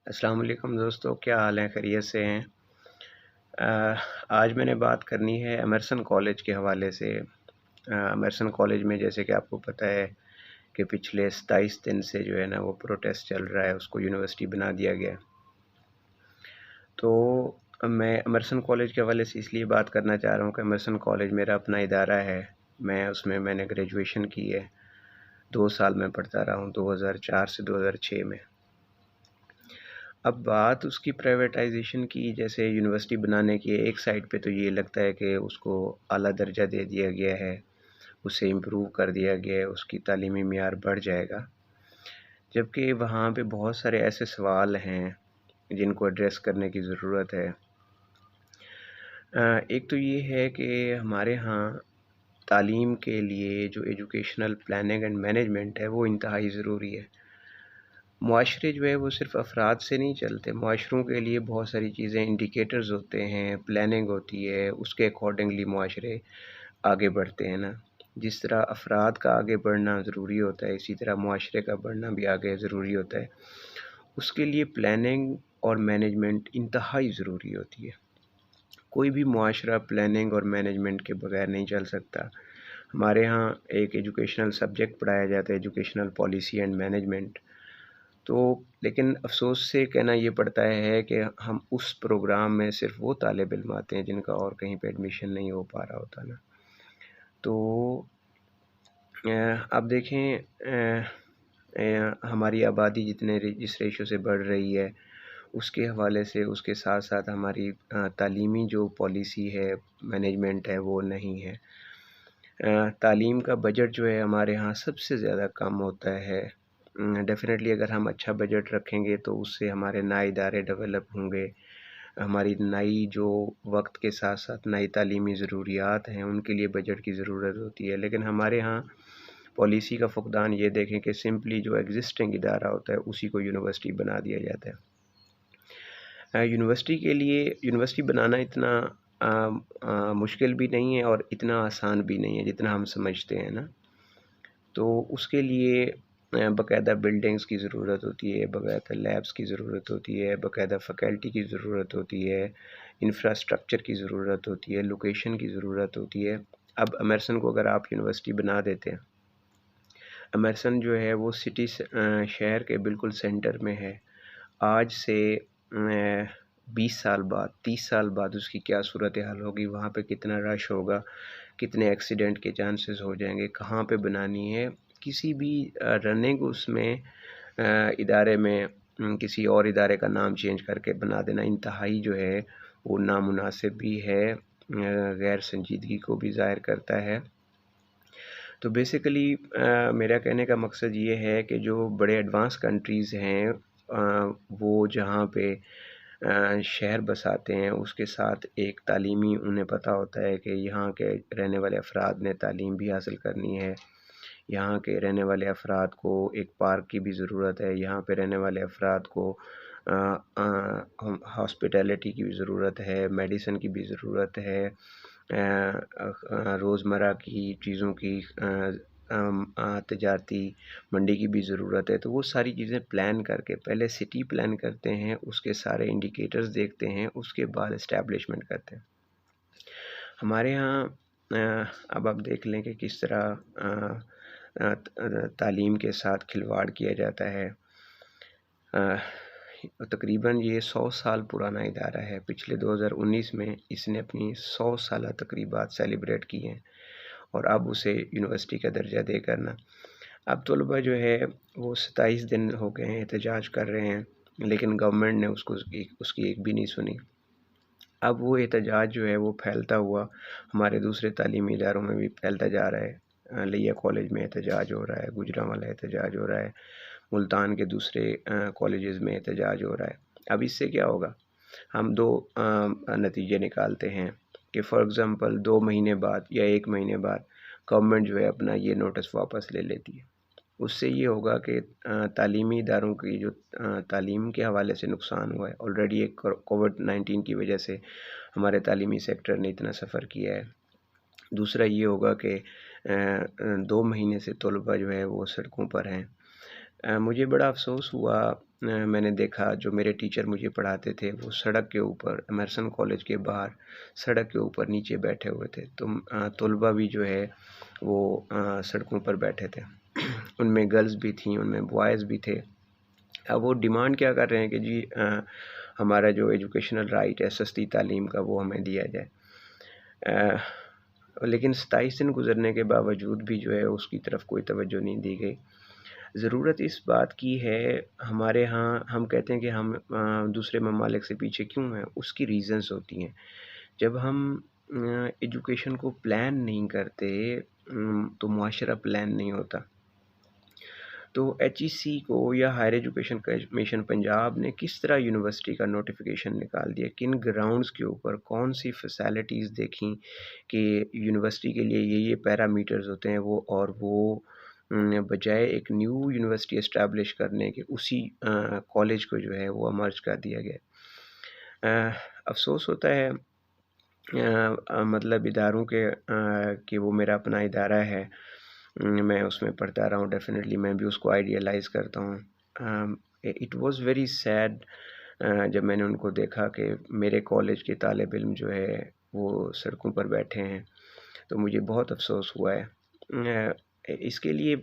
السلام علیکم دوستو، کیا حال ہیں؟ خیریت سے ہیں؟ آج میں نے بات کرنی ہے ایمرسن کالج کے حوالے سے۔ ایمرسن کالج میں جیسے کہ آپ کو پتہ ہے کہ پچھلے 27 دن سے جو ہے نا وہ پروٹیسٹ چل رہا ہے، اس کو یونیورسٹی بنا دیا گیا۔ تو میں ایمرسن کالج کے حوالے سے اس لیے بات کرنا چاہ رہا ہوں کہ ایمرسن کالج میرا اپنا ادارہ ہے۔ میں نے گریجویشن کی ہے، 2 سال میں پڑھتا رہا ہوں، 2004 سے 2006 میں۔ اب بات اس کی پرائیویٹائزیشن کی، جیسے یونیورسٹی بنانے کی ایک سائڈ پہ تو یہ لگتا ہے کہ اس کو اعلیٰ درجہ دے دیا گیا ہے، اسے امپروو کر دیا گیا ہے، اس کی تعلیمی معیار بڑھ جائے گا، جبکہ وہاں پہ بہت سارے ایسے سوال ہیں جن کو ایڈریس کرنے کی ضرورت ہے۔ ایک تو یہ ہے کہ ہمارے ہاں تعلیم کے لیے جو ایجوکیشنل پلاننگ اینڈ مینجمنٹ ہے وہ انتہائی ضروری ہے۔ معاشرے جو ہے وہ صرف افراد سے نہیں چلتے، معاشروں کے لیے بہت ساری چیزیں، انڈیکیٹرز ہوتے ہیں، پلاننگ ہوتی ہے، اس کے اکارڈنگلی معاشرے آگے بڑھتے ہیں نا۔ جس طرح افراد کا آگے بڑھنا ضروری ہوتا ہے، اسی طرح معاشرے کا بڑھنا بھی آگے ضروری ہوتا ہے۔ اس کے لیے پلاننگ اور مینجمنٹ انتہائی ضروری ہوتی ہے۔ کوئی بھی معاشرہ پلاننگ اور مینجمنٹ کے بغیر نہیں چل سکتا۔ ہمارے ہاں ایک ایجوکیشنل سبجیکٹ پڑھایا جاتا ہے، ایجوکیشنل پالیسی اینڈ مینجمنٹ۔ تو لیکن افسوس سے کہنا یہ پڑتا ہے کہ ہم اس پروگرام میں صرف وہ طالب علم آتے ہیں جن کا اور کہیں پہ ایڈمیشن نہیں ہو پا رہا ہوتا نا۔ تو اب دیکھیں، ہماری آبادی جس ریشو سے بڑھ رہی ہے، اس کے حوالے سے اس کے ساتھ ساتھ ہماری تعلیمی جو پالیسی ہے، مینجمنٹ ہے، وہ نہیں ہے۔ تعلیم کا بجٹ جو ہے ہمارے ہاں سب سے زیادہ کم ہوتا ہے۔ ڈیفینیٹلی اگر ہم اچھا بجٹ رکھیں گے تو اس سے ہمارے نئے ادارے ڈیولپ ہوں گے، ہماری نئی جو وقت کے ساتھ ساتھ نئی تعلیمی ضروریات ہیں ان کے لیے بجٹ کی ضرورت ہوتی ہے۔ لیکن ہمارے ہاں پالیسی کا فقدان یہ دیکھیں کہ سمپلی جو ایگزسٹنگ ادارہ ہوتا ہے اسی کو یونیورسٹی بنا دیا جاتا ہے۔ یونیورسٹی بنانا اتنا مشکل بھی نہیں ہے اور اتنا آسان بھی نہیں ہے جتنا ہم سمجھتے ہیں نا۔ تو اس کے لیے باقاعدہ بلڈنگز کی ضرورت ہوتی ہے، باقاعدہ لیبس کی ضرورت ہوتی ہے، باقاعدہ فیکلٹی کی ضرورت ہوتی ہے، انفراسٹرکچر کی ضرورت ہوتی ہے، لوکیشن کی ضرورت ہوتی ہے۔ اب ایمرسن کو اگر آپ یونیورسٹی بنا دیتے ہیں، ایمرسن جو ہے وہ سٹی شہر کے بالکل سینٹر میں ہے، آج سے 20 سال بعد 30 سال بعد اس کی کیا صورتحال ہوگی، وہاں پہ کتنا رش ہوگا، کتنے ایکسیڈنٹ کے چانسز ہو جائیں گے، کہاں پہ بنانی ہے۔ کسی بھی رننگ اس میں ادارے میں کسی اور ادارے کا نام چینج کر کے بنا دینا انتہائی جو ہے وہ نامناسب بھی ہے، غیر سنجیدگی کو بھی ظاہر کرتا ہے۔ تو بیسیکلی میرا کہنے کا مقصد یہ ہے کہ جو بڑے ایڈوانس کنٹریز ہیں وہ جہاں پہ شہر بساتے ہیں اس کے ساتھ ایک تعلیمی انہیں پتہ ہوتا ہے کہ یہاں کے رہنے والے افراد نے تعلیم بھی حاصل کرنی ہے، یہاں کے رہنے والے افراد کو ایک پارک کی بھی ضرورت ہے، یہاں پہ رہنے والے افراد کو ہاسپٹیلٹی کی بھی ضرورت ہے، میڈیسن کی بھی ضرورت ہے، روزمرہ کی چیزوں کی تجارتی منڈی کی بھی ضرورت ہے۔ تو وہ ساری چیزیں پلان کر کے پہلے سٹی پلان کرتے ہیں، اس کے سارے انڈیکیٹرز دیکھتے ہیں، اس کے بعد اسٹیبلشمنٹ کرتے ہیں۔ ہمارے ہاں اب آپ دیکھ لیں کہ کس طرح تعلیم کے ساتھ کھلواڑ کیا جاتا ہے۔ تقریباً یہ 100 سال پرانا ادارہ ہے، پچھلے 2019 میں اس نے اپنی 100 سالہ تقریبات سیلیبریٹ کی ہیں اور اب اسے یونیورسٹی کا درجہ دے کرنا۔ اب طلبہ جو ہے وہ 27 دن ہو گئے ہیں احتجاج کر رہے ہیں، لیکن گورنمنٹ نے اس کی ایک بھی نہیں سنی۔ اب وہ احتجاج جو ہے وہ پھیلتا ہوا ہمارے دوسرے تعلیمی اداروں میں بھی پھیلتا جا رہا ہے۔ لیا کالج میں احتجاج ہو رہا ہے، گوجرانوالہ احتجاج ہو رہا ہے، ملتان کے دوسرے کالجز میں احتجاج ہو رہا ہے۔ اب اس سے کیا ہوگا؟ ہم دو نتیجے نکالتے ہیں کہ فار ایگزامپل 2 مہینے بعد یا 1 مہینے بعد گورنمنٹ جو ہے اپنا یہ نوٹس واپس لے لیتی ہے۔ اس سے یہ ہوگا کہ تعلیمی اداروں کی جو تعلیم کے حوالے سے نقصان ہوا ہے، آلریڈی ایک کووڈ-19 کی وجہ سے ہمارے تعلیمی سیکٹر نے اتنا سفر کیا ہے۔ دوسرا یہ ہوگا کہ 2 مہینے سے طلبہ جو ہے وہ سڑکوں پر ہیں۔ مجھے بڑا افسوس ہوا میں نے دیکھا جو میرے ٹیچر مجھے پڑھاتے تھے وہ سڑک کے اوپر ایمرسن کالج کے باہر سڑک کے اوپر نیچے بیٹھے ہوئے تھے، تو طلبہ بھی جو ہے وہ سڑکوں پر بیٹھے تھے ان میں گرلز بھی تھیں، ان میں بوائز بھی تھے۔ اب وہ ڈیمانڈ کیا کر رہے ہیں کہ جی ہمارا جو ایجوکیشنل رائٹ ہے سستی تعلیم کا وہ ہمیں دیا جائے، لیکن 27 دن گزرنے کے باوجود بھی جو ہے اس کی طرف کوئی توجہ نہیں دی گئی۔ ضرورت اس بات کی ہے، ہمارے ہاں ہم کہتے ہیں کہ ہم دوسرے ممالک سے پیچھے کیوں ہیں، اس کی ریزنز ہوتی ہیں۔ جب ہم ایجوکیشن کو پلان نہیں کرتے تو معاشرہ پلان نہیں ہوتا۔ تو HEC کو یا ہائر ایجوکیشن کمیشن پنجاب نے کس طرح یونیورسٹی کا نوٹیفیکیشن نکال دیا، کن گراؤنڈز کے اوپر کون سی فیسلٹیز دیکھیں کہ یونیورسٹی کے لیے یہ پیرامیٹرز ہوتے ہیں وہ بجائے ایک نیو یونیورسٹی اسٹیبلش کرنے کے اسی کالج کو جو ہے وہ مرج کر دیا گیا۔ افسوس ہوتا ہے مطلب اداروں کے کہ وہ میرا اپنا ادارہ ہے، میں اس میں پڑھتا رہا ہوں، ڈیفینیٹلی میں بھی اس کو آئیڈیلائز کرتا ہوں۔ اٹ واز ویری سیڈ جب میں نے ان کو دیکھا کہ میرے کالج کے طالب علم جو ہے وہ سڑکوں پر بیٹھے ہیں، تو مجھے بہت افسوس ہوا ہے۔ اس کے لیے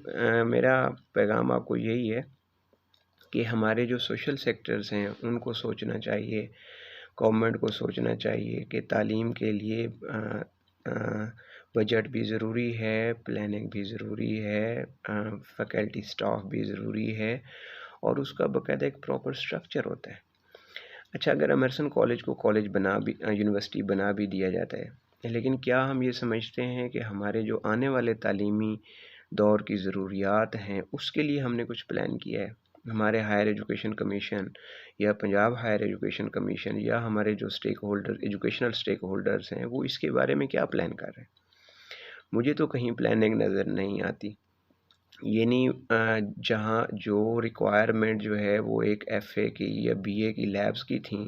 میرا پیغام آپ کو یہی ہے کہ ہمارے جو سوشل سیکٹرز ہیں ان کو سوچنا چاہیے، گورنمنٹ کو سوچنا چاہیے کہ تعلیم کے لیے بجٹ بھی ضروری ہے، پلاننگ بھی ضروری ہے، فیکلٹی سٹاف بھی ضروری ہے، اور اس کا باقاعدہ ایک پراپر سٹرکچر ہوتا ہے۔ اچھا، اگر ایمرسن کالج کو یونیورسٹی بنا بھی دیا جاتا ہے، لیکن کیا ہم یہ سمجھتے ہیں کہ ہمارے جو آنے والے تعلیمی دور کی ضروریات ہیں اس کے لیے ہم نے کچھ پلان کیا ہے؟ ہمارے ہائر ایجوکیشن کمیشن یا پنجاب ہائر ایجوکیشن کمیشن یا ہمارے جو ایجوکیشنل اسٹیک ہولڈرز ہیں وہ اس کے بارے میں کیا پلان کر رہے ہیں؟ مجھے تو کہیں پلاننگ نظر نہیں آتی، یعنی جہاں جو ریکوائرمنٹ جو ہے وہ ایک FA کی یا BA کی لیبس کی تھیں،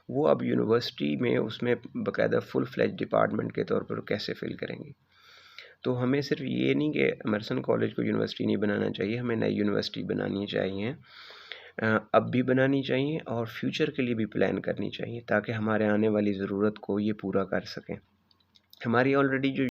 وہ اب یونیورسٹی میں اس میں باقاعدہ فل فلیج ڈپارٹمنٹ کے طور پر کیسے فل کریں گے؟ تو ہمیں صرف یہ نہیں کہ ایمرسن کالج کو یونیورسٹی نہیں بنانا چاہیے، ہمیں نئی یونیورسٹی بنانی چاہیے، اب بھی بنانی چاہیے اور فیوچر کے لیے بھی پلان کرنی چاہیے تاکہ ہمارے آنے والی ضرورت کو یہ پورا کر سکیں۔ ہماری آلریڈی جو